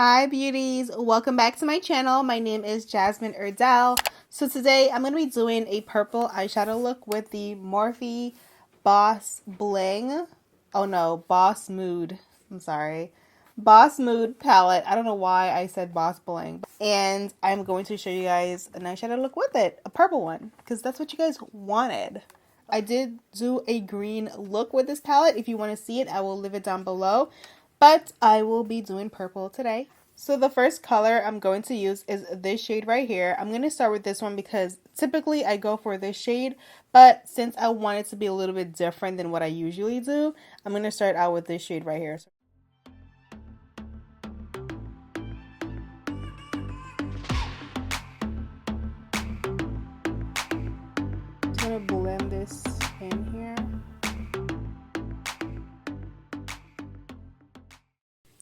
Hi beauties, welcome back to my channel. My name is Jasmine Erdell. So today I'm going to be doing a purple eyeshadow look with the Morphe Boss Bling. Oh no, Boss Mood. I'm sorry. Boss Mood palette. I don't know why I said Boss Bling. And I'm going to show you guys an eyeshadow look with it. A purple one. Because that's what you guys wanted. I did do a green look with this palette. If you want to see it, I will leave it down below. But I will be doing purple today. So the first color I'm going to use is this shade right here. I'm going to start with this one because typically I go for this shade. But since I want it to be a little bit different than what I usually do, I'm going to start out with this shade right here. I'm just going to blend this in here.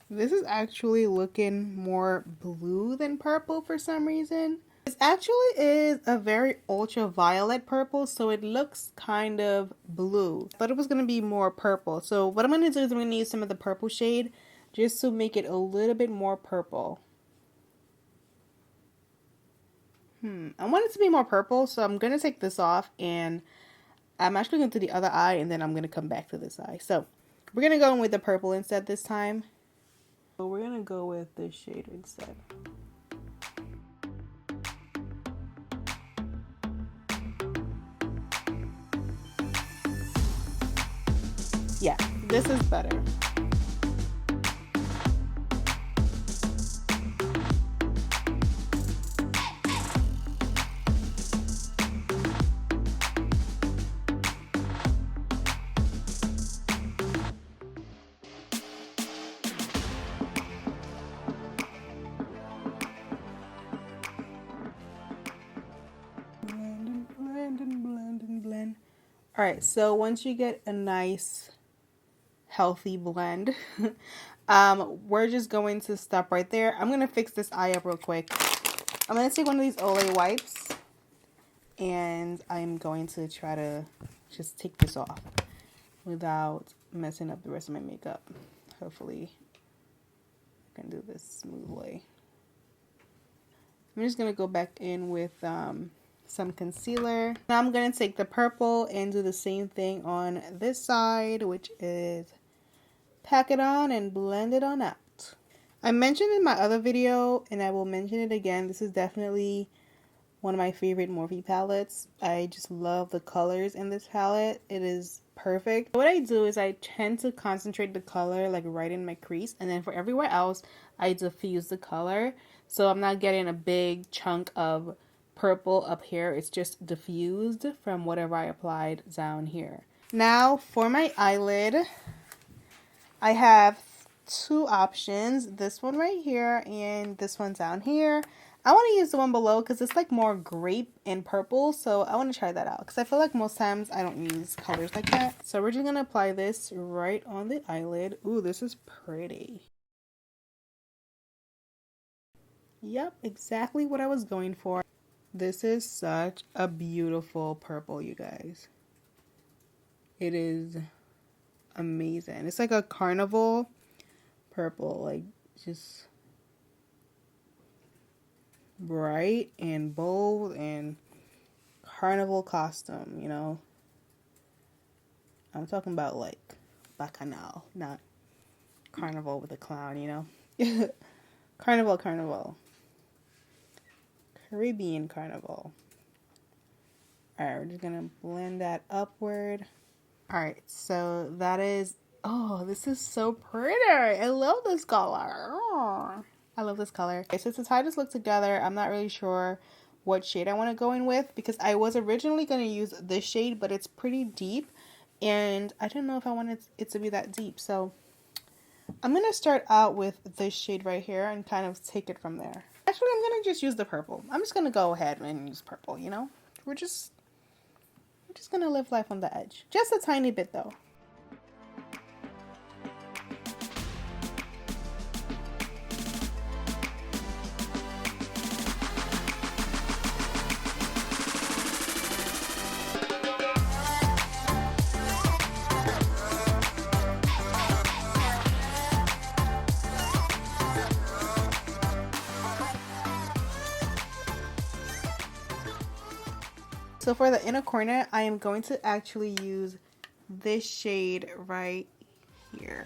This is actually looking more blue than purple for some reason. This actually is a very ultraviolet purple, so it looks kind of blue. I thought it was going to be more purple. So what I'm going to do is I'm going to use some of the purple shade just to make it a little bit more purple. I want it to be more purple, so I'm going to take this off and I'm actually going to do the other eye and then I'm going to come back to this eye. So we're going to go in with the purple instead this time. So we're going to go with this shade instead. Yeah, this is better. Blend. All right, so once you get a nice healthy blend, we're just going to stop right there. I'm going to fix this eye up real quick. I'm going to take one of these Olay wipes and I'm going to try to just take this off without messing up the rest of my makeup. Hopefully I can do this smoothly. I'm just going to go back in with some concealer. Now I'm going to take the purple and do the same thing on this side, which is pack it on and blend it on out. I mentioned in my other video, and I will mention it again, this is definitely one of my favorite Morphe palettes. I just love the colors in this palette. It is perfect. What I do is I tend to concentrate the color like right in my crease, and then for everywhere else I diffuse the color, so I'm not getting a big chunk of purple up here. It's just diffused from whatever I applied down here. Now for my eyelid, I have two options, this one right here and this one down here. I want to use the one below because it's like more grape and purple, so I want to try that out because I feel like most times I don't use colors like that. So we're just going to apply this right on the eyelid. Ooh, this is pretty. Yep, exactly what I was going for. This is such a beautiful purple, you guys. It is amazing. It's like a carnival purple, like just bright and bold and carnival costume, you know. I'm talking about like Bacchanal, not carnival with a clown, you know. Carnival. Caribbean carnival. Alright, we're just gonna blend that upward. Alright, so that is, oh, this is so pretty. I love this color. Oh, I love this color. Okay, so to tie this look together, I'm not really sure what shade I want to go in with because I was originally going to use this shade, but it's pretty deep and I don't know if I wanted it to be that deep. So I'm going to start out with this shade right here and kind of take it from there. Actually, I'm going to just use the purple. I'm just going to go ahead and use purple, you know? We're just going to live life on the edge. Just a tiny bit though. So for the inner corner, I am going to actually use this shade right here.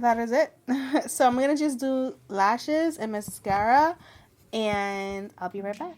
That is it. So I'm going to just do lashes and mascara, and I'll be right back.